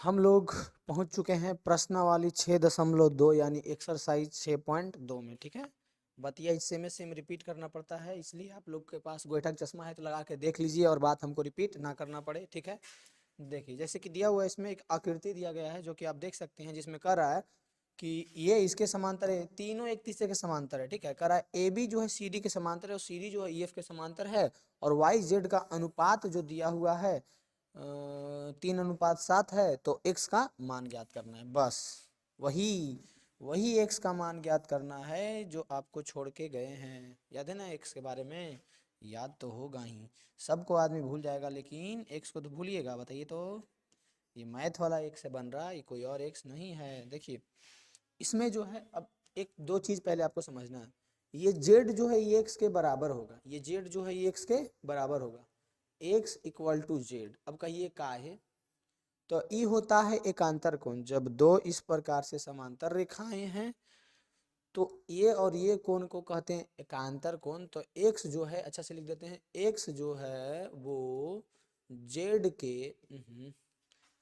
हम लोग पहुंच चुके हैं प्रश्नावली 6.2 यानी एक्सरसाइज 6.2 में। ठीक है, बतिया इससे में सेम रिपीट करना पड़ता है, इसलिए आप लोग के पास गोइठा चश्मा है तो लगा के देख लीजिए और बात हमको रिपीट ना करना पड़े। ठीक है, देखिए जैसे कि दिया हुआ है, इसमें एक आकृति दिया गया है जो कि आप देख सकते हैं, जिसमें कह रहा है कि ये इसके समांतर है, तीनों एक तीसरे के समांतर है। ठीक है, कह रहा है ए बी जो है सी डी के समांतर है और सी डी जो है ई एफ के समांतर है, और वाई जेड का अनुपात जो दिया हुआ है 3:7 है, तो x का मान ज्ञात करना है। बस वही वही x का मान ज्ञात करना है जो आपको छोड़ के गए हैं। याद है ना x के बारे में? याद तो होगा ही, सबको आदमी भूल जाएगा, लेकिन x को तो भूलिएगा। बताइए तो, ये मैथ वाला x से बन रहा है, ये कोई और x नहीं है। देखिए इसमें जो है, अब एक दो चीज पहले आपको समझना है। ये z जो है ये x के बराबर होगा, ये z जो है ये x के बराबर होगा, x इक्वल टू जेड। अब कहिए का है, तो ई होता है एकांतर कोण। जब दो इस प्रकार से समांतर रेखाएं हैं तो ये और ये कोण को कहते हैं एकांतर कोण। तो x जो है, अच्छा से लिख देते हैं, x जो है वो z के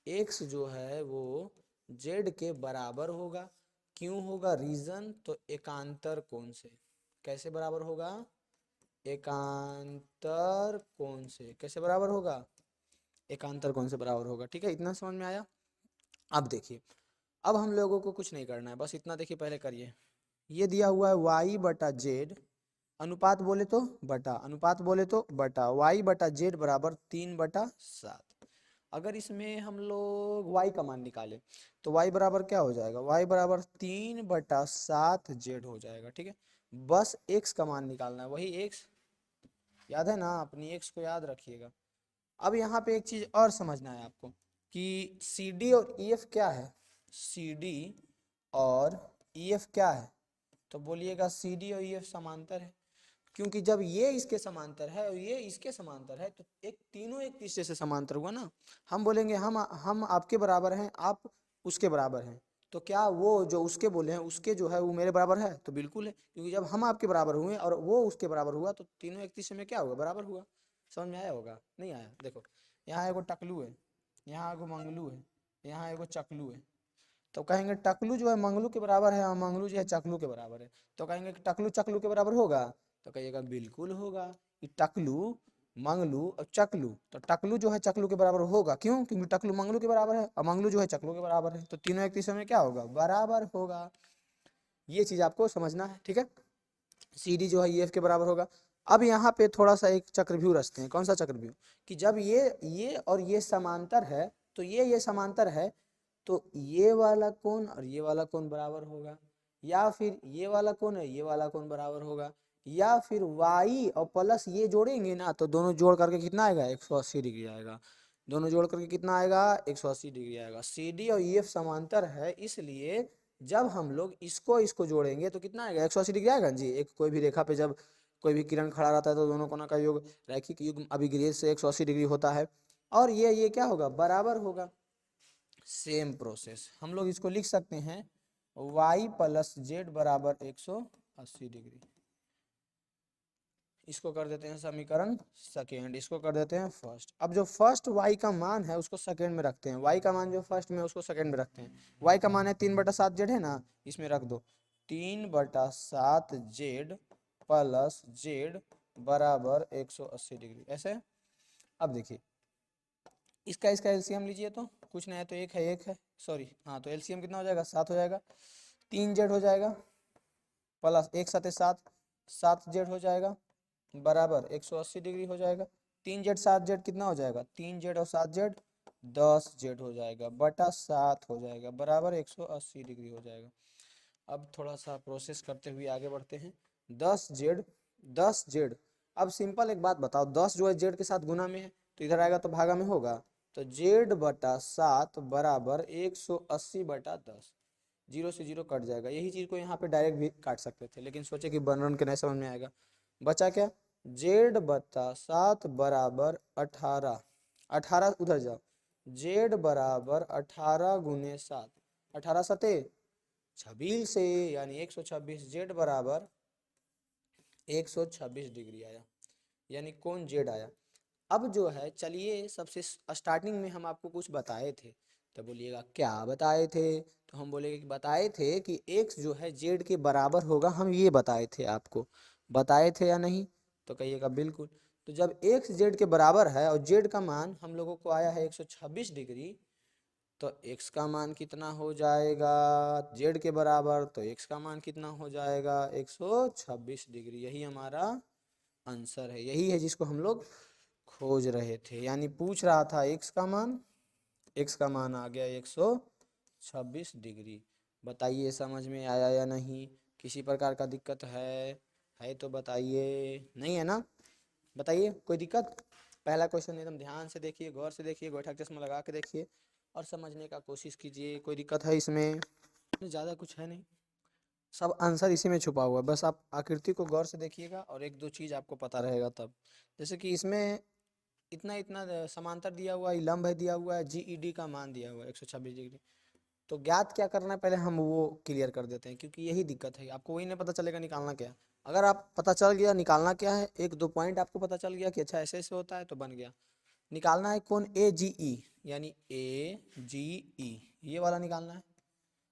x जो है वो z के बराबर होगा। क्यों होगा? रीजन, तो एकांतर कोण से। कैसे बराबर होगा? एकांतर कोण से। कैसे बराबर होगा? एकांतर कोण से बराबर होगा। ठीक है, इतना समझ में आया? अब देखिए, अब हम लोगों को कुछ नहीं करना है, बस इतना देखिए पहले करिए। ये दिया हुआ है y बटा जेड, अनुपात बोले तो बटा, अनुपात बोले तो बटा, y बटा जेड बराबर 3/7। अगर इसमें हम लोग y का मान निकालें तो y बराबर क्या हो जाएगा? y बराबर 3/7 जेड हो जाएगा। ठीक है, बस x का मान निकालना है, वही x याद है ना, अपनी x को याद रखिएगा। अब यहाँ पे एक चीज और समझना है आपको कि सी डी और ई एफ क्या है। सी डी और ई एफ क्या है? तो बोलिएगा सी डी और ई एफ समांतर है, क्योंकि जब ये इसके समांतर है और ये इसके समांतर है तो एक तीनों एक तीसरे से समांतर हुआ ना। हम बोलेंगे हम आपके बराबर हैं, आप उसके बराबर हैं, तो क्या वो जो उसके बोले हैं उसके जो है वो मेरे बराबर है? तो बिल्कुल है, क्योंकि जब हम आपके बराबर हुए और वो उसके बराबर हुआ तो तीनों एक तीसरे में क्या हुआ? बराबर हुआ। समझ में आया होगा? नहीं आया? देखो, यहाँ एगो टकलू है, यहाँ एगो मंगलू है, यहाँ एगो चकलू है। तो कहेंगे टकलू जो है मंगलू के बराबर है और मंगलू जो है चकलू के बराबर है, तो कहेंगे कि टकलू चकलू के बराबर होगा? तो कहिएगा बिल्कुल होगा। कि टकलू मंगलू और चकलू, तो टकलू जो है चकलू के बराबर होगा। क्यों? क्योंकि टकलू मंगलू के बराबर है और मंगलू जो है चकलू के बराबर है, तो तीनों एक तीसरे में क्या होगा? बराबर होगा। ये चीज आपको समझना है। ठीक है, सी डी जो है ई एफ के बराबर होगा। अब यहाँ पे थोड़ा सा एक चक्रव्यूह रचते हैं। कौन सा चक्रव्यूह? कि जब ये और ये समांतर है, तो ये समांतर है, तो ये वाला कोण और ये वाला कोण बराबर होगा, या फिर ये वाला कोण है ये वाला कोण बराबर होगा, या फिर y और प्लस ये जोड़ेंगे ना तो दोनों जोड़ करके कितना आएगा? 180 डिग्री आएगा। दोनों जोड़ करके कितना आएगा? 180 डिग्री आएगा। सी डी और ई एफ समांतर है, इसलिए जब हम लोग इसको इसको जोड़ेंगे तो कितना आएगा? 180 डिग्री आएगा जी। एक कोई भी रेखा पे जब कोई भी किरण खड़ा रहता है तो दोनों कोणों का योग, रैखिक युग्म अभिग्रेड से 180 डिग्री होता है, और ये क्या होगा? बराबर होगा। सेम प्रोसेस हम लोग इसको लिख सकते हैं y प्लस जेड बराबर 180 डिग्री। इसको कर देते हैं समीकरण सेकेंड, इसको कर देते हैं फर्स्ट। अब जो फर्स्ट y का मान है उसको सेकेंड में रखते हैं, y का मान जो फर्स्ट में उसको सेकेंड में रखते हैं। y का मान है 3/7 जेड है ना, इसमें रख दो 3/7 जेड प्लस जेड बराबर 180 डिग्री, ऐसे। अब देखिए, इसका एलसीएम लीजिए तो कुछ नहीं है, तो एक है सॉरी, हाँ, तो एलसीएम कितना हो जाएगा? 7 हो जाएगा। 3 जेड हो जाएगा प्लस एक साथ 7, 7 जेड हो जाएगा बराबर 180 डिग्री हो जाएगा। 3 जेड 7 जेड कितना हो जाएगा? 3 जेड और 7 जेड 10 जेड हो जाएगा बटा 7 हो जाएगा बराबर 180 डिग्री हो जाएगा। अब थोड़ा सा प्रोसेस करते हुए आगे बढ़ते हैं। 10 जेड। अब सिंपल एक बात बताओ, 10 जो है जेड के साथ गुना में है तो इधर आएगा तो भागा में होगा, तो जेड बटा 7 बराबर 180/10। जीरो से जीरो कट जाएगा। यही चीज को यहाँ पे डायरेक्ट भी काट सकते थे, लेकिन सोचे कि वर्णन के नहीं समझ में आएगा। बचा क्या? जेड बटा 7 बराबर 18। 18 उधर जाओ, जेड बराबर 18 गुने 7, 18 सते 26 से, यानी 126। जेड बराबर 126 डिग्री आया, यानी कौन जेड आया। अब जो है, चलिए सबसे स्टार्टिंग में हम आपको कुछ बताए थे तो बोलिएगा क्या बताए थे, तो हम बोलेंगे कि बताए थे कि x जो है z के बराबर होगा, हम ये बताए थे आपको, बताए थे या नहीं, तो कहिएगा बिल्कुल। तो जब x z के बराबर है और z का मान हम लोगों को आया है 126 डिग्री, तो x का मान कितना हो जाएगा z के बराबर, तो x का मान कितना हो जाएगा 126 डिग्री। यही हमारा आंसर है, यही है जिसको हम लोग खोज रहे थे। यानी पूछ रहा था x का मान आ गया 126 डिग्री। बताइए समझ में आया या नहीं, किसी प्रकार का दिक्कत है तो बताइए, नहीं है ना, बताइए कोई दिक्कत। पहला क्वेश्चन एकदम ध्यान से देखिए, गौर से देखिए, गोइठा चश्मा लगा के देखिए और समझने का कोशिश कीजिए। कोई दिक्कत है इसमें? ज़्यादा कुछ है नहीं, सब आंसर इसी में छुपा हुआ है, बस आप आकृति को गौर से देखिएगा और एक दो चीज़ आपको पता रहेगा तब। जैसे कि इसमें इतना इतना समांतर दिया हुआ है, लंब है दिया हुआ है, GED का मान दिया हुआ है 126 डिग्री। तो ज्ञात क्या करना है पहले हम वो क्लियर कर देते हैं, क्योंकि यही दिक्कत है, आपको वही नहीं पता चलेगा निकालना क्या है। अगर आप पता चल गया निकालना क्या है, एक दो पॉइंट आपको पता चल गया कि अच्छा ऐसे ऐसे होता है, तो बन गया। निकालना है कौन AGE, यानी AGE ये वाला निकालना है।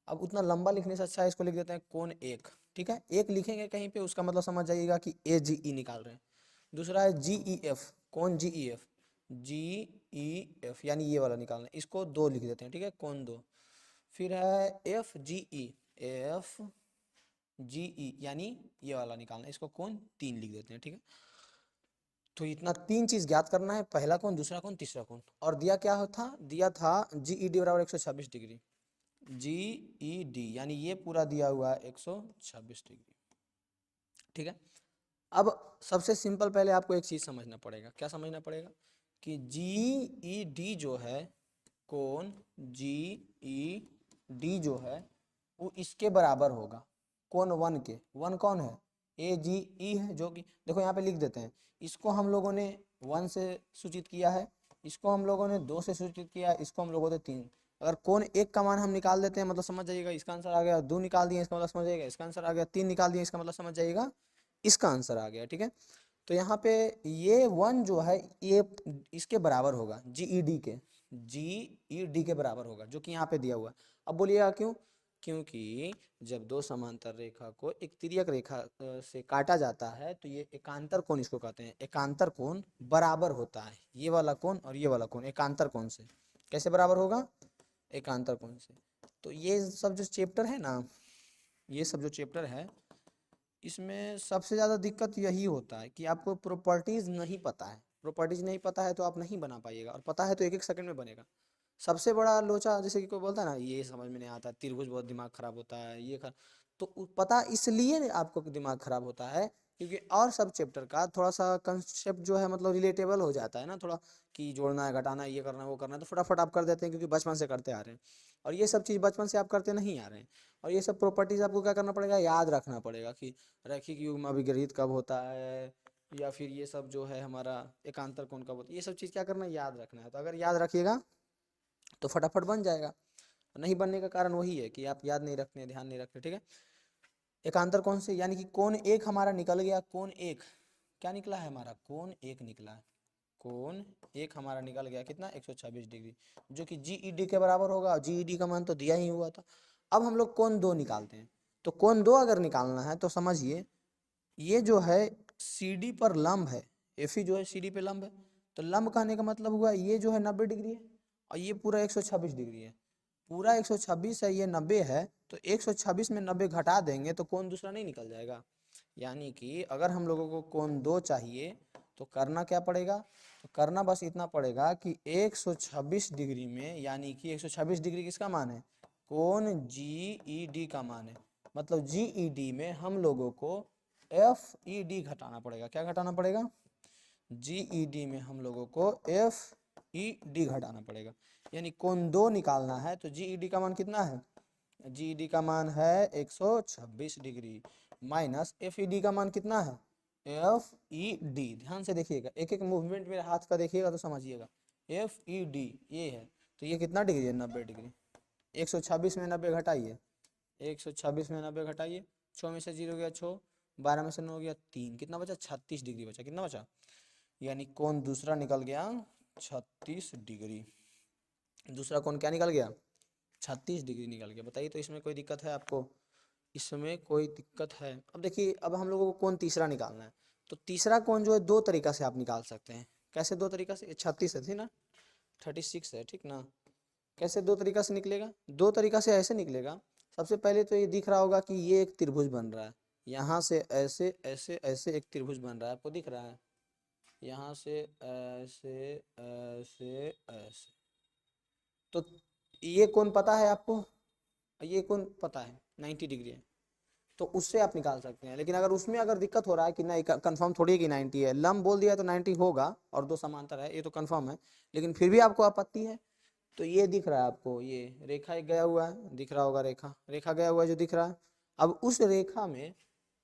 अब उतना लंबा लिखने से अच्छा है इसको लिख देते हैं कौन एक, ठीक है, एक लिखेंगे कहीं पे उसका मतलब समझ जाइएगा कि AGE निकाल रहे हैं। दूसरा है GEF, कौन GEF, GEF यानी ये वाला निकालना है, इसको दो लिख देते हैं, ठीक है, कौन दो। फिर है FGE, FGE यानी ये वाला निकालना है, इसको कौन तीन लिख देते हैं, ठीक है। तो इतना तीन चीज ज्ञात करना है, पहला कौन, दूसरा कौन, तीसरा कौन। और दिया क्या था, दिया था GED बराबर 126 डिग्री, GED यानी ये पूरा दिया हुआ है 126 डिग्री, ठीक है। अब सबसे सिंपल पहले आपको एक चीज समझना पड़ेगा, क्या समझना पड़ेगा कि GED जो है, कौन GED जो है वो इसके बराबर होगा कौन वन के। वन कौन है, AGE है, जो कि देखो यहाँ पे लिख देते हैं, इसको हम लोगों ने वन से सूचित किया है, इसको हम लोगों ने दो से सूचित किया है, इसको हम लोगों ने तीन। अगर कौन एक का मान हम निकाल देते हैं मतलब समझ जाइएगा इसका आंसर आ गया, दो निकाल दिए इसका मतलब समझ जाइएगा इसका आंसर आ गया, तीन निकाल दिए इसका मतलब समझ जाइएगा इसका आंसर आ गया, ठीक है। तो यहाँ पे ये वन जो है ये इसके बराबर होगा GED के, GED के बराबर होगा, जो कि यहाँ पे दिया हुआ है। अब बोलिएगा क्यों, क्योंकि जब दो समांतर रेखा को एक तिर्यक रेखा से काटा जाता है तो ये एकांतर कोण इसको कहते हैं, एकांतर कोण बराबर होता है, ये वाला कोण और ये वाला कोण एकांतर कोण से कैसे बराबर होगा, एकांतर कोण से। तो ये सब जो चैप्टर है ना, ये सब जो चैप्टर है इसमें सबसे ज़्यादा दिक्कत यही होता है कि आपको प्रॉपर्टीज़ नहीं पता है, प्रॉपर्टीज़ नहीं पता है तो आप नहीं बना पाइएगा, और पता है तो एक एक सेकंड में बनेगा। सबसे बड़ा लोचा जैसे कि कोई बोलता है ना ये समझ में नहीं आता, त्रिभुज बहुत दिमाग खराब होता है, ये तो पता इसलिए आपको दिमाग खराब होता है क्योंकि और सब चैप्टर का थोड़ा सा कंसेप्ट जो है मतलब रिलेटेबल हो जाता है ना थोड़ा, कि जोड़ना है घटाना है ये करना है वो करना है, तो फटाफट आप कर देते हैं क्योंकि बचपन से करते आ रहे हैं। और ये सब चीज़ बचपन से आप करते नहीं आ रहे हैं, और ये सब प्रॉपर्टीज़ आपको क्या करना पड़ेगा, याद रखना पड़ेगा कि रैखिक युग्म अभिग्रहित कब होता है, या फिर ये सब जो है हमारा एकांतर कोण कब होता है, ये सब चीज़ क्या करना है, याद रखना है। तो अगर याद रखिएगा तो फटाफट बन जाएगा, नहीं बनने का कारण वही है कि आप याद नहीं रखते, ध्यान नहीं रखते, ठीक है। एकांतर कोण से यानी कि कोण एक हमारा निकल गया, कोण एक क्या निकला है हमारा, कोण एक निकला है, कोण एक हमारा निकल गया कितना 126 डिग्री, जो कि GED के बराबर होगा, और GED का मान तो दिया ही हुआ था। अब हम लोग कोण दो निकालते हैं, तो कोण दो अगर निकालना है तो समझिए ये जो है CD पर लंब है, FE जो है CD पे लंब है, तो लंब कहने का मतलब हुआ ये जो है 90 डिग्री है और ये पूरा 126 डिग्री है, पूरा 126 है ये 90 है, तो 126 में 90 घटा देंगे तो कोण दूसरा नहीं निकल जाएगा। यानी कि अगर हम लोगों को कोण दो चाहिए तो करना क्या पड़ेगा, तो करना बस इतना पड़ेगा कि 126 डिग्री में, यानी कि 126 डिग्री किसका मान है, कोण GED का मान है, मतलब GED में हम लोगों को FED घटाना पड़ेगा। क्या घटाना पड़ेगा, GED में हम लोगों को FED घटाना पड़ेगा। यानी कोण दो निकालना है तो GED का मान कितना है, GED का मान है 126 डिग्री माइनस FED का मान कितना है, FED ध्यान से देखिएगा, एक एक मूवमेंट मेरे हाथ का देखिएगा तो समझिएगा, FED ये है, तो ये कितना डिग्री है 90 डिग्री, 126 में 90 घटाइए, 126 में 90 घटाइए, 6 में से 0 गया 6, 12 में से 9 गया 3, कितना बचा 36 डिग्री बचा, कितना बचा, यानी कोण दूसरा निकल गया 36 डिग्री। दूसरा कोण क्या निकल गया, 36 डिग्री निकल गया। बताइए तो इसमें कोई दिक्कत है आपको, इसमें कोई दिक्कत है? अब देखिए अब हम लोगों को कोण तीसरा निकालना है, तो तीसरा कोण जो है दो तरीका से आप निकाल सकते हैं। कैसे दो तरीका से? 36 है थी ना, 36 है, ठीक ना। कैसे दो तरीका से निकलेगा? दो तरीका से ऐसे निकलेगा, सबसे पहले तो ये दिख रहा होगा कि ये एक त्रिभुज बन रहा है, यहाँ से ऐसे ऐसे ऐसे एक त्रिभुज बन रहा है, आपको दिख रहा है, यहाँ से ऐसे ऐसे ऐसे। तो ये कोण पता है आपको, ये कोण पता है 90 डिग्री है, तो उससे आप निकाल सकते हैं। लेकिन अगर उसमें अगर दिक्कत हो रहा है कि नहीं कंफर्म थोड़ी है कि 90 है, लंब बोल दिया तो 90 होगा और दो समांतर है, ये तो कंफर्म है, लेकिन फिर भी आपको आपत्ति है, तो ये दिख रहा है आपको, ये रेखा एक गया हुआ है, दिख रहा होगा, रेखा रेखा गया हुआ है जो दिख रहा है। अब उस रेखा में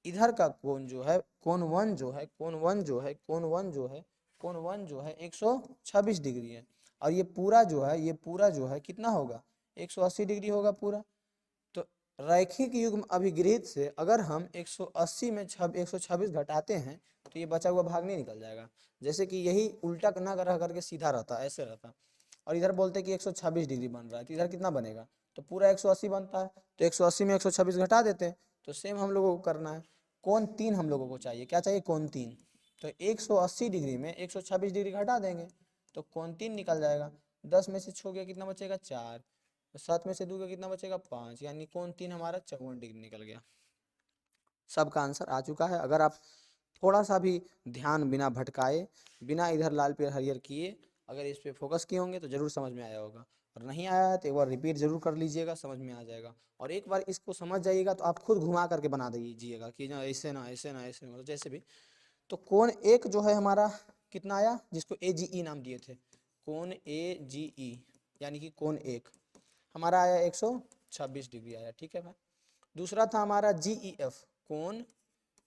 इधर का कोण जो है, कोण वन जो है, कोण वन जो है, कोण वन जो है, कोण वन जो है 126 डिग्री है, और ये पूरा जो है, ये पूरा जो है कितना होगा, 180 डिग्री होगा पूरा। तो रैखिक युग्म अभिगृहित से अगर हम 180 में 126 घटाते हैं तो ये बचा हुआ भाग नहीं निकल जाएगा। जैसे कि यही उल्टा ना रह करके सीधा रहता, ऐसे रहता, और इधर बोलते कि 126 डिग्री बन रहा है, तो इधर कितना बनेगा, तो पूरा 180 बनता है, तो 180 में 126 घटा देते हैं। तो सेम हम लोगों को करना है, कोण तीन हम लोगों को चाहिए, क्या चाहिए, कोण तीन। तो 180 डिग्री में 126 डिग्री घटा देंगे तो कोण तीन निकल जाएगा। 10 में से छो गया कितना बचेगा, 4, 7 में से 2 का कितना बचेगा, 5, यानी कोण तीन हमारा 54 डिग्री निकल गया। सबका आंसर आ चुका है। अगर आप थोड़ा सा भी ध्यान बिना भटकाए, बिना इधर लाल पे हरियर किए अगर इस पे फोकस किए होंगे तो जरूर समझ में आया होगा, और नहीं आया है तो एक बार रिपीट जरूर कर लीजिएगा, समझ में आ जाएगा। और एक बार इसको समझ जाइएगा तो आप खुद घुमा करके बना दीजिएगा कि ना ऐसे ना ऐसे ना ऐसे, मतलब जैसे भी। तो कोण एक जो है हमारा कितना आया, जिसको ए जी ई नाम दिए थे, कोण ए जी ई यानी कि कोण एक हमारा आया 126 डिग्री आया, ठीक है भाई। दूसरा था हमारा जी ई एफ, कोण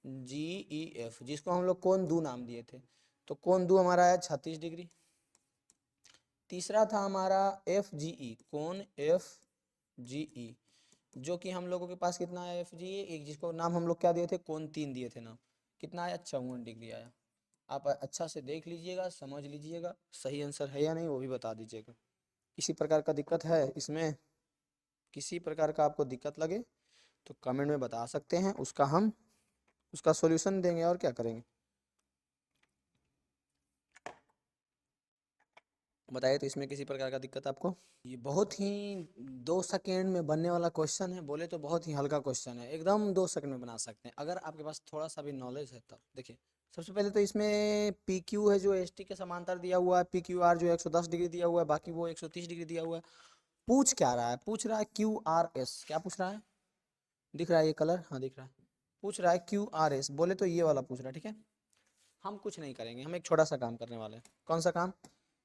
जी ई एफ, जिसको हम लोग कोण दो नाम दिए थे, तो कोण दो हमारा आया 36 डिग्री। तीसरा था हमारा एफ जी ई, कोण एफ जी ई, जो कि हम लोगों के पास कितना है एफ जी ई, एक जिसको नाम हम लोग क्या दिए थे, कोण तीन दिए थे नाम, कितना आया, 54 डिग्री आया। आप अच्छा से देख लीजिएगा, समझ लीजिएगा, सही आंसर है या नहीं वो भी बता दीजिएगा। किसी प्रकार का दिक्कत है इसमें, किसी प्रकार का आपको दिक्कत लगे तो कमेंट में बता सकते हैं, उसका हम उसका सॉल्यूशन देंगे, और क्या करेंगे। बताइए तो इसमें किसी प्रकार का दिक्कत आपको। ये बहुत ही 2 सेकेंड में बनने वाला क्वेश्चन है, बोले तो बहुत ही हल्का क्वेश्चन है, एकदम 2 सेकेंड में बना सकते हैं अगर आपके पास थोड़ा सा भी नॉलेज है तब। देखिए सबसे पहले तो इसमें पी क्यू है जो एस टी के समांतर दिया हुआ है, पी क्यू आर जो 110 डिग्री दिया हुआ है, बाकी वो 130 डिग्री दिया हुआ है। पूछ क्या रहा है, पूछ रहा है क्यू आर एस, क्या पूछ रहा है, दिख रहा है ये कलर, हाँ दिख रहा है, पूछ रहा है क्यू आर एस, बोले तो ये वाला पूछ रहा है, ठीक है। हम कुछ नहीं करेंगे, हम एक छोटा सा काम करने वाले हैं। कौन सा काम?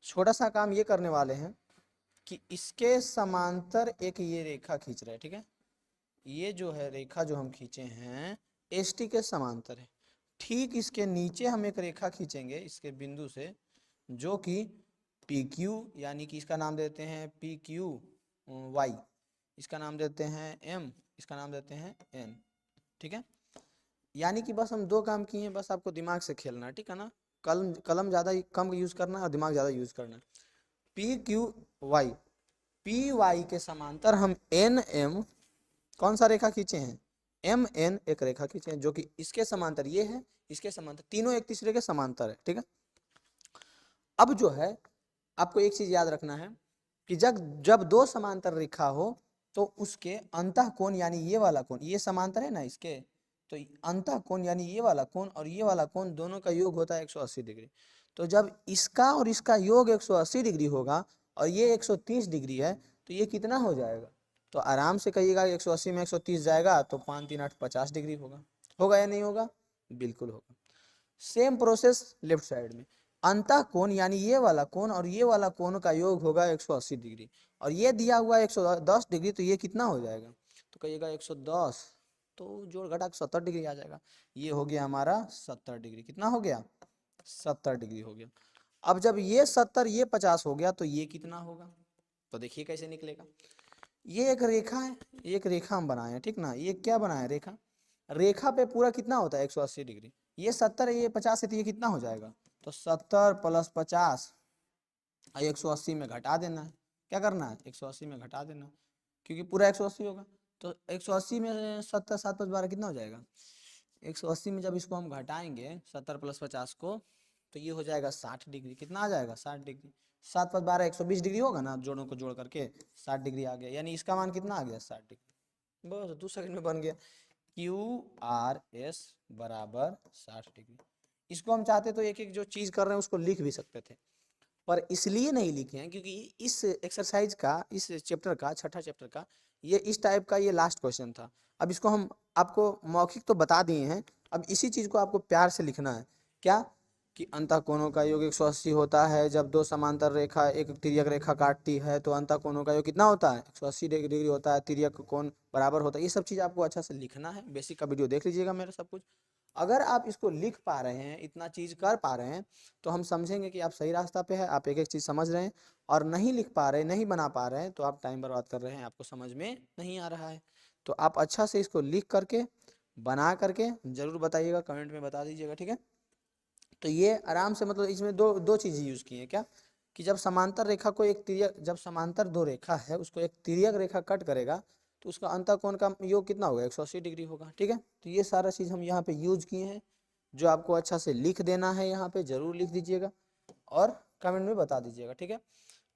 छोटा सा काम ये करने वाले हैं कि इसके समांतर एक ये रेखा खींच रहे हैं, ठीक है। ये जो है रेखा जो हम खींचे हैं एस टी के समांतर है, ठीक इसके नीचे हम एक रेखा खींचेंगे इसके बिंदु से, जो कि पी क्यू यानी कि इसका नाम देते हैं पी क्यू वाई, इसका नाम देते हैं एम, इसका नाम देते हैं एन, ठीक है। यानी कि बस हम दो काम किए हैं, बस आपको दिमाग से खेलना है, ठीक है ना। कलम कलम ज़्यादा कम यूज़ करना है और दिमाग ज़्यादा यूज़ करना है। P Q Y, P Y के समांतर हम एन एम कौन सा रेखा खींचे हैं, एम एन एक रेखा खींचे हैं, जो कि इसके समांतर ये है, इसके समांतर, तीनों एक तीसरे के समांतर है, ठीक है। अब जो है आपको एक चीज याद रखना है कि जब जब दो समांतर रेखा हो तो उसके अंतः कोण यानी ये वाला कोण, ये समांतर है ना इसके, तो अंतः कोण यानी ये वाला कोण और ये वाला कोण दोनों का योग होता है 180 डिग्री। तो जब इसका और इसका योग 180 डिग्री होगा और ये 130 डिग्री है, तो ये कितना हो जाएगा, तो आराम से कहिएगा 180 में 130 जाएगा तो 5 3 8 50 डिग्री होगा। होगा या नहीं होगा, बिल्कुल होगा। सेम प्रोसेस लेफ्ट साइड में, अंतः कोण यानी ये वाला कोण और ये वाला कोण का योग होगा 180 डिग्री, और ये दिया हुआ है 110 डिग्री, तो ये कितना हो जाएगा, तो कहिएगा 110, तो जोड़ घटा 70 डिग्री आ जाएगा। ये हो गया हमारा 70 डिग्री, कितना हो गया, 70 डिग्री हो गया। अब जब ये 70 ये 50 हो गया तो ये कितना होगा, तो देखिए कैसे निकलेगा। ये एक रेखा है, एक रेखा हम बनाए हैं, ठीक ना, ये क्या बनाए रेखा, रेखा पे पूरा कितना होता है 180 डिग्री, ये 70 है ये 50 है, तो ये कितना हो जाएगा, तो 70 + 50 180 में घटा देना है, क्या करना है, 180 में घटा देना, क्योंकि पूरा 180 होगा। तो 180 में 70, 7 + 12 कितना हो जाएगा, 180 में जब इसको हम घटाएंगे 70 + 50 को, तो ये हो जाएगा 60 डिग्री। कितना आ जाएगा, 60 डिग्री। 7 + 12 120 डिग्री होगा ना, जोड़ों को जोड़ करके 60 डिग्री आ गया, यानी इसका मान कितना आ गया, 60 डिग्री। बस 2 सेकंड में बन गया, QRS बराबर 60 डिग्री। इसको हम चाहते तो एक एक जो चीज़ कर रहे हैं उसको लिख भी सकते थे, पर इसलिए नहीं लिखे हैं क्योंकि इस एक्सरसाइज का, इस चैप्टर का, छठा चैप्टर का, ये इस टाइप का ये लास्ट क्वेश्चन था। अब इसको हम आपको मौखिक तो बता दिए हैं, अब इसी चीज़ को आपको प्यार से लिखना है। क्या कि अंतःकोणों का योग 180 होता है जब दो समांतर रेखा एक तिर्यक रेखा काटती है, तो अंतःकोणों का योग कितना होता है, 180 डिग्री होता है, तिर्यक कोण बराबर होता है। ये सब चीज़ आपको अच्छा से लिखना है, बेसिक का वीडियो देख लीजिएगा मेरा सब कुछ। अगर आप इसको लिख पा रहे हैं, इतना चीज़ कर पा रहे हैं, तो हम समझेंगे कि आप सही रास्ता पे है, आप एक एक चीज़ समझ रहे हैं। और नहीं लिख पा रहे, नहीं बना पा रहे हैं, तो आप टाइम बर्बाद कर रहे हैं, आपको समझ में नहीं आ रहा है। तो आप अच्छा से इसको लिख करके, बना करके ज़रूर बताइएगा, कमेंट में बता दीजिएगा, ठीक है। तो ये आराम से, मतलब इसमें दो दो चीज़ें यूज़ की हैं। क्या कि जब समांतर रेखा को एक तिर्यक, जब समांतर दो रेखा है उसको एक तिर्यक रेखा कट करेगा, तो उसका अंतःकोण का योग कितना होगा, 180 डिग्री होगा, ठीक है। तो ये सारा चीज़ हम यहाँ पे यूज किए हैं, जो आपको अच्छा से लिख देना है, यहाँ पे जरूर लिख दीजिएगा और कमेंट में बता दीजिएगा, ठीक है।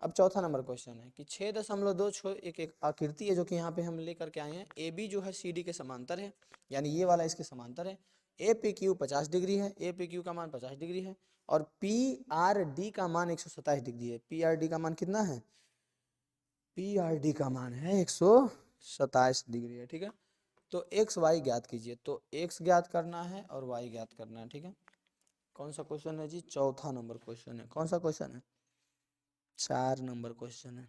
अब चौथा नंबर क्वेश्चन है कि 6.2 एक आकृति है, जो कि यहाँ पे हम लेकर के आए हैं। ए बी जो है सी डी के समांतर है, यानी ये वाला इसके समांतर है। ए पी क्यू 50 डिग्री है, ए पी क्यू का मान 50 डिग्री है, और पी आर डी का मान 127 डिग्री है। पी आर डी का मान कितना है, पी आर डी का मान है 127 डिग्री है, ठीक है। तो एक्स वाई ज्ञात कीजिए, तो एक्स ज्ञात करना है और वाई ज्ञात करना है, ठीक है। कौन सा क्वेश्चन है जी, चौथा नंबर क्वेश्चन है। कौन सा क्वेश्चन है, 4 नंबर क्वेश्चन है।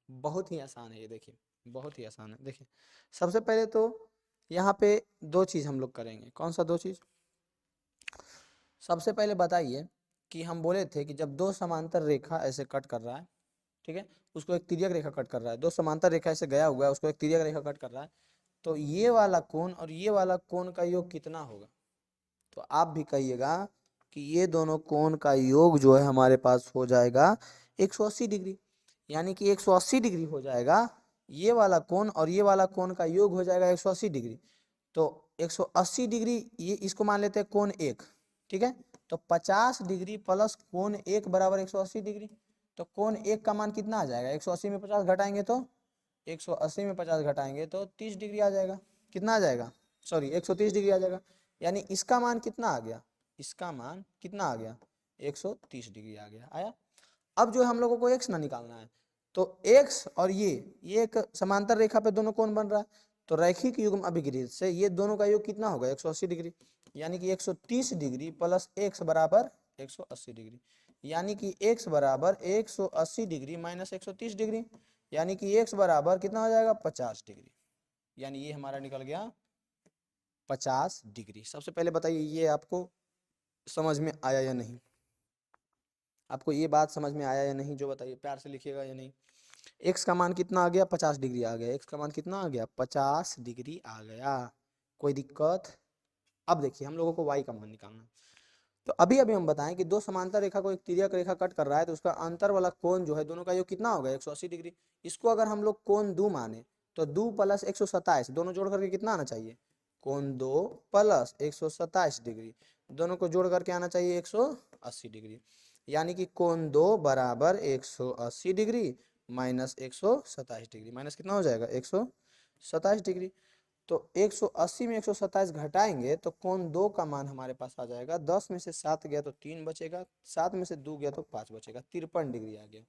बहुत ही आसान है ये, देखिए बहुत ही आसान है। देखिए सबसे पहले तो यहाँ पे दो चीज़ हम लोग करेंगे। कौन सा दो चीज़, सबसे पहले बताइए कि हम बोले थे कि जब दो समांतर रेखा ऐसे कट कर रहा है, ठीक है, उसको एक तिर्यक रेखा कट कर रहा है, दो समांतर रेखा ऐसे गया हुआ है, उसको एक तिर्यक रेखा कट कर रहा है, तो ये वाला कोण और ये वाला कोण का योग कितना होगा। तो आप भी कहिएगा कि ये दोनों कोण का योग जो है हमारे पास हो जाएगा 180 डिग्री, यानी कि 180 डिग्री हो जाएगा ये वाला कोण, और ये वाला कोण का योग हो जाएगा 180 डिग्री। तो 180 डिग्री, ये इसको मान लेते हैं कोण एक, ठीक है। तो 50 डिग्री प्लस कोण एक बराबर 180 डिग्री। तो कोण एक का मान कितना आ जाएगा, 180 में 50 घटाएंगे तो 180 में 50 घटाएंगे तो 30 डिग्री आ जाएगा। कितना आ जाएगा, सॉरी 130 डिग्री आ जाएगा। यानी इसका मान कितना आ गया, इसका मान कितना आ गया, 130 डिग्री आ गया, आया। अब जो हम लोगों को एक्स ना निकालना है, तो एक्स और ये एक समांतर रेखा पे दोनों कोण बन रहा है, तो रैखिक युग्म अभिगृहित से ये दोनों का योग कितना होगा, 180 डिग्री। यानी कि 130 डिग्री प्लस एक्स बराबर 180 डिग्री, यानी कि एक्स बराबर 180 डिग्री माइनस 130 डिग्री, यानी कि एक्स बराबर कितना हो जाएगा, 50 डिग्री। यानी ये हमारा निकल गया 50 डिग्री। सबसे पहले बताइए ये आपको समझ में आया या नहीं, आपको ये बात समझ में आया या नहीं, जो बताइए, प्यार से लिखिएगा या नहीं। एक्स का मान कितना आ गया, 50 डिग्री आ गया। एक्स का मान कितना आ गया, 50 डिग्री आ गया। कोई दिक्कत। अब देखिए हम लोगों को वाई का मान निकालना है। तो अभी अभी हम बताएं कि दो समांतर रेखा को एक तिर्यक रेखा कट कर रहा है, तो उसका अंतर वाला कोण जो है दोनों का योग कितना होगा, 180 डिग्री। इसको अगर हम लोग कोण दो माने, तो 2 प्लस 127 दोनों जोड़ करके कितना आना चाहिए, कोण 2 प्लस 127 डिग्री, दोनों को जोड़ करके आना चाहिए 180 डिग्री। यानी कि कोण 2 बराबर 180 डिग्री माइनस 127 डिग्री, माइनस कितना हो जाएगा, 127 डिग्री। तो 180 में 127 घटाएंगे तो कोण 2 का मान हमारे पास आ जाएगा, 10 में से 7 गया तो 3 बचेगा, 7 में से 2 गया तो 5 बचेगा, 53 डिग्री आ गया।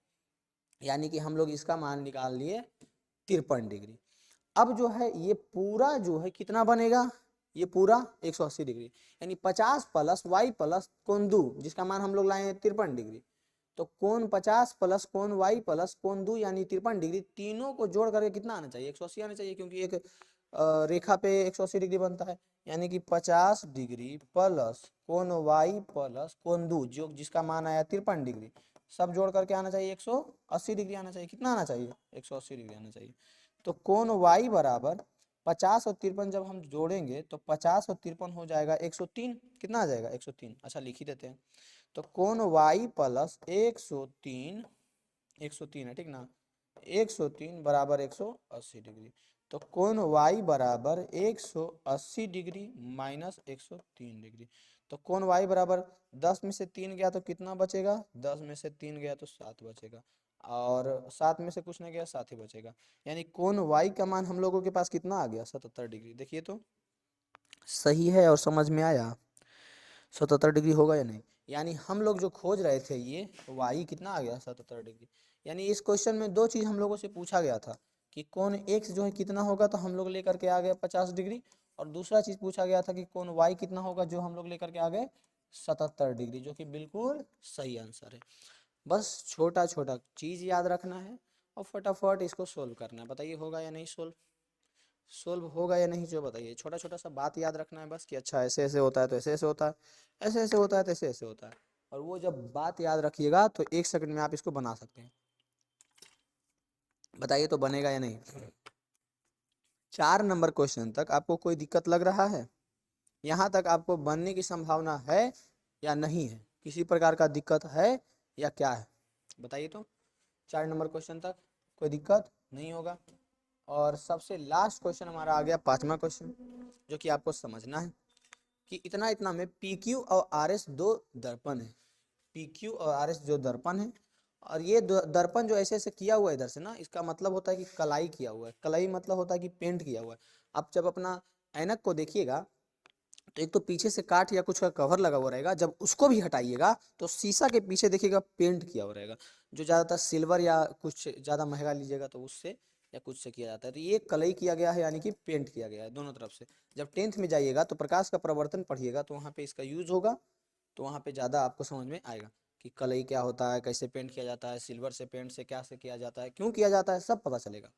यानी कि हम लोग इसका मान निकाल लिए 53 डिग्री। अब जो है ये पूरा जो है कितना बनेगा, ये पूरा 180 डिग्री, यानी 50 प्लस वाई प्लस कोण 2, जिसका मान हम लोग लाए हैं 53 डिग्री। तो कोण 50 प्लस कोण वाई प्लस कोण 2 यानी 53 डिग्री, तीनों को जोड़ करके कितना आना चाहिए, 180 आना चाहिए, क्योंकि एक रेखा पे 180 डिग्री बनता है। यानी कि 50 डिग्री प्लस कोण वाई प्लस कोण 2, जो जिसका मान आया 53 डिग्री, सब जोड़ करके आना चाहिए 180 डिग्री आना चाहिए। कितना आना चाहिए, 180 डिग्री आना चाहिए। तो कोण वाई बराबर 50 और 53 जब हम जोड़ेंगे तो 50 और 53 हो जाएगा 103। कितना आ जाएगा, 103। अच्छा लिख ही देते हैं। तो कोण वाई प्लस 103, 103 है ठीक ना, 103 बराबर 180 डिग्री। तो कोण y बराबर 180 डिग्री माइनस 103 डिग्री। तो कोण y बराबर 10 में से 3 गया तो कितना बचेगा, 10 में से 3 गया तो 7 बचेगा, और 7 में से कुछ नहीं गया, 7 ही बचेगा। यानी कोण y का मान हम लोगों के पास कितना आ गया, 77 डिग्री। देखिए तो सही है और समझ में आया, 77 डिग्री होगा या नहीं। यानी हम लोग जो खोज रहे थे ये y कितना आ गया, 77 डिग्री। यानी इस क्वेश्चन में दो चीज़ हम लोगों से पूछा गया था कि कोण x जो है कितना होगा, तो हम लोग लेकर के आ गए 50 डिग्री, और दूसरा चीज़ पूछा गया था कि कोण y कितना होगा, जो हम लोग लेकर के आ गए 77 डिग्री, जो कि बिल्कुल सही आंसर है। बस छोटा छोटा चीज़ याद रखना है और फटाफट इसको सोल्व करना है। बताइए होगा या नहीं सोल्व, सोल्व होगा या नहीं, जो बताइए। छोटा छोटा सा बात याद रखना है बस कि अच्छा ऐसे ऐसे होता है तो ऐसे ऐसे होता है, ऐसे ऐसे होता है तो ऐसे ऐसे होता है। और वो जब बात याद रखिएगा तो 1 सेकंड में आप इसको बना सकते हैं। बताइए तो बनेगा या नहीं। 4 नंबर क्वेश्चन तक आपको कोई दिक्कत लग रहा है, यहाँ तक आपको बनने की संभावना है या नहीं है, किसी प्रकार का दिक्कत है या क्या है, बताइए तो। 4 नंबर क्वेश्चन तक कोई दिक्कत नहीं होगा। और सबसे लास्ट क्वेश्चन हमारा आ गया 5वां क्वेश्चन, जो कि आपको समझना है कि इतना इतना में पी क्यू और आर एस दो दर्पण है। पी क्यू और आर एस जो दर्पण है, और ये दर्पण जो ऐसे ऐसे किया हुआ है इधर से ना, इसका मतलब होता है कि कलाई किया हुआ है। कलाई मतलब होता है कि पेंट किया हुआ है। आप जब अपना ऐनक को देखिएगा तो एक तो पीछे से काठ या कुछ का कवर लगा हुआ रहेगा, जब उसको भी हटाइएगा तो शीशा के पीछे देखिएगा पेंट किया हुआ रहेगा, जो ज़्यादातर सिल्वर या कुछ ज़्यादा महंगा लीजिएगा तो उससे या कुछ से किया जाता है। तो ये कलई किया गया है, यानी कि पेंट किया गया है दोनों तरफ से। जब 10th में जाइएगा तो प्रकाश का प्रवर्तन पढ़िएगा तो वहाँ पे इसका यूज होगा, तो वहाँ पे ज़्यादा आपको समझ में आएगा कि कलई क्या होता है, कैसे पेंट किया जाता है, सिल्वर से पेंट से क्या से किया जाता है, क्यों किया जाता है, सब पता चलेगा।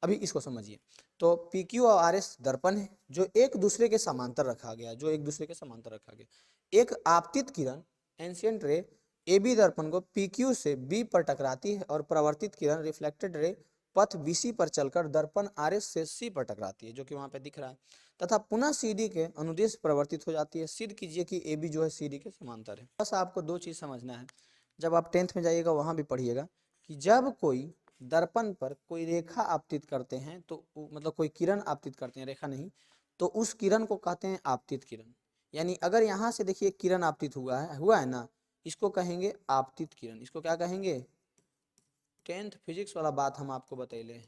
अभी इसको समझिए। तो पी क्यू और आर एस दर्पण है जो एक दूसरे के समांतर रखा गया, जो एक दूसरे के समांतर रखा गया। एक आपतित किरण एंशियंट रे ए बी दर्पण को पी क्यू से बी पर टकराती है, और परावर्तित किरण रिफ्लेक्टेड रे पथ बी सी पर चलकर दर्पण आर एस से सी पर टकराती है, जो कि वहां पे दिख रहा है, तथा पुनः सी डी के अनुदेश परिवर्तित हो जाती है। सिद्ध कीजिए कि ए बी जो है सी डी के समांतर है। बस आपको दो चीज समझना है, जब आप 10th में जाइएगा वहां भी पढ़िएगा कि जब कोई दर्पण पर कोई रेखा आपतित करते हैं, तो मतलब कोई किरण आपतित करते हैं, रेखा नहीं, तो उस किरण को कहते हैं आपतित किरण। यानी अगर यहाँ से देखिए किरण आपतित हुआ है ना, इसको कहेंगे आपतित किरण। इसको क्या कहेंगे, 10th फिजिक्स वाला बात हम आपको बतैले,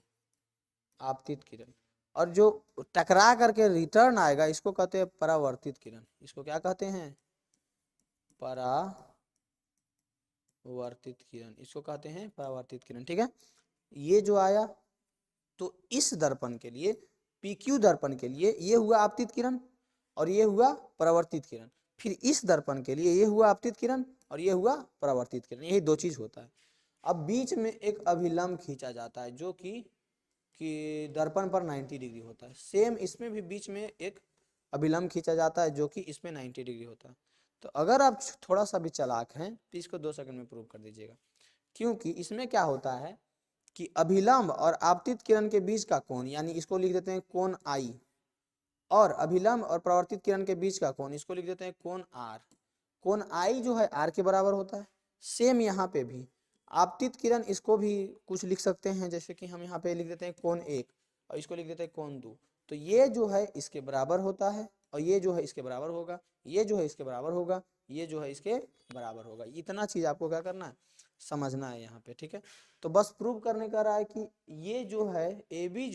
आपतित किरण। और जो टकरा करके रिटर्न आएगा इसको कहते हैं परावर्तित किरण। इसको क्या कहते हैं, परावर्तित किरण, इसको कहते हैं परावर्तित किरण। ठीक है, ये जो आया तो इस दर्पण के लिए, PQ दर्पण के लिए ये हुआ आपतित किरण और ये हुआ परावर्तित किरण। फिर इस दर्पण के लिए ये हुआ आपतित किरण और ये हुआ परावर्तित किरण, यही दो चीज होता है। अब बीच में एक अभिलंब खींचा जाता है जो कि दर्पण पर 90 डिग्री होता है। सेम इसमें भी बीच में एक अभिलंब खींचा जाता है जो कि इसमें 90 डिग्री होता है। तो अगर आप थोड़ा सा भी चालाक हैं तो इसको 2 सेकंड में प्रूव कर दीजिएगा, क्योंकि इसमें क्या होता है कि अभिलंब और आपतित किरण के बीच का कोण, यानी इसको लिख देते हैं कोण आई, और अभिलंब और परावर्तित किरण के बीच का कोण, इसको लिख देते हैं कोण आर। कोण आई जो है आर के बराबर होता है। सेम यहाँ पे भी आपतित किरण, इसको भी कुछ लिख सकते हैं, जैसे कि हम यहाँ पे लिख देते हैं कोण 1 और इसको लिख देते हैं कोण 2। तो ये जो है इसके बराबर होता है और ये जो है इसके बराबर होगा, ये जो है इसके बराबर होगा, ये जो है इसके बराबर होगा। इतना चीज आपको क्या करना है, समझना है यहाँ पे। ठीक है, तो बस प्रूव करने का रहा है कि ये जो है ए बी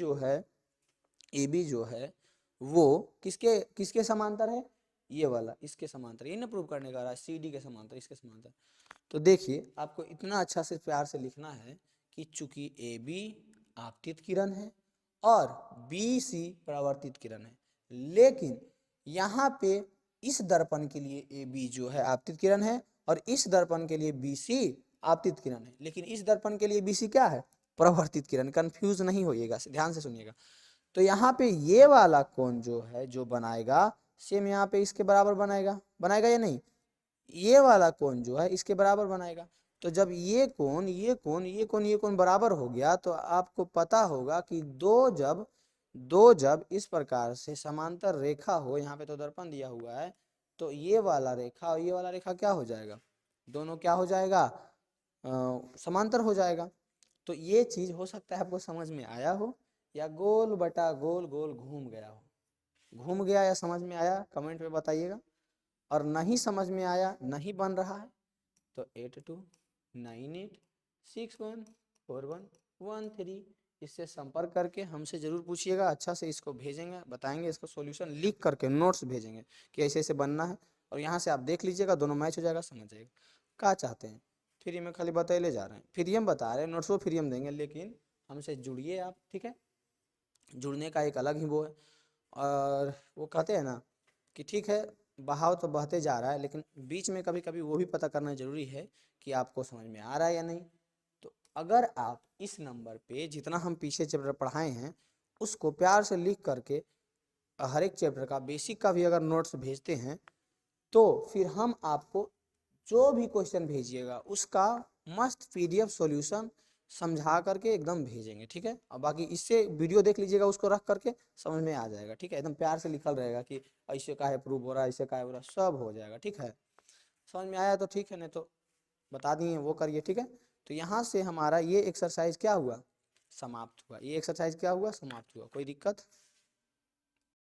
जो है वो किसके किसके समांतर है, ये वाला इसके समांतर। ये ना प्रूव करने का रहा है, सी डी के समांतर, इसके समांतर। तो देखिए आपको इतना अच्छा से प्यार से लिखना है कि चूंकि ए बी आपतित किरण है और बी सी परावर्तित किरण है, लेकिन यहाँ पे इस दर्पण के लिए ए बी जो है आपतित किरण है और इस दर्पण के लिए बी सी आपतित किरण है, लेकिन इस दर्पण के लिए बी सी क्या है, परावर्तित किरण। कंफ्यूज नहीं होइएगा, ध्यान से सुनिएगा। तो यहाँ पे ये वाला कोण जो है जो बनाएगा, सेम यहाँ पे इसके बराबर बनाएगा, बनाएगा या नहीं, ये वाला कोण जो है इसके बराबर बनाएगा। तो जब ये कोण ये कोण ये कोण ये कोण बराबर हो गया तो आपको पता होगा कि दो जब इस प्रकार से समांतर रेखा हो, यहाँ पे तो दर्पण दिया हुआ है, तो ये वाला रेखा और ये वाला रेखा क्या हो जाएगा, दोनों क्या हो जाएगा, समांतर हो जाएगा। तो ये चीज़ हो सकता है आपको समझ में आया हो या गोल बटा गोल गोल घूम गया हो। घूम गया या समझ में आया कमेंट में बताइएगा। और नहीं समझ में आया, नहीं बन रहा है, तो 8298614113 इससे संपर्क करके हमसे ज़रूर पूछिएगा। अच्छा से इसको भेजेंगे, बताएंगे, इसको सॉल्यूशन लिख करके नोट्स भेजेंगे कि ऐसे ऐसे बनना है। और यहाँ से आप देख लीजिएगा, दोनों मैच हो जाएगा, समझ जाएगा क्या चाहते हैं। फ्री में खाली बतैले जा रहे हैं, फ्री हम बता रहे हैं, नोट्स वो फ्री हम देंगे, लेकिन हमसे जुड़िए आप, ठीक है। जुड़ने का एक अलग ही वो है। और वो कहते हैं ना कि ठीक है बहाव तो बहते जा रहा है, लेकिन बीच में कभी कभी वो भी पता करना ज़रूरी है कि आपको समझ में आ रहा है या नहीं। तो अगर आप इस नंबर पे जितना हम पीछे चैप्टर पढ़ाए हैं उसको प्यार से लिख करके हर एक चैप्टर का बेसिक का भी अगर नोट्स भेजते हैं, तो फिर हम आपको जो भी क्वेश्चन भेजिएगा उसका मस्त पीडीएफ सॉल्यूशन समझा करके एकदम भेजेंगे, ठीक है। और बाकी इससे वीडियो देख लीजिएगा, उसको रख करके समझ में आ जाएगा, ठीक है। एकदम प्यार से लिखल रहेगा कि ऐसे काहे प्रूव हो रहा है, ऐसे काहे हो रहा है, सब हो जाएगा, ठीक है। समझ में आया तो ठीक है, नहीं तो बता दिए वो करिए, ठीक है। तो यहाँ से हमारा ये एक्सरसाइज क्या हुआ, समाप्त हुआ। ये एक्सरसाइज क्या हुआ, समाप्त हुआ। कोई दिक्कत?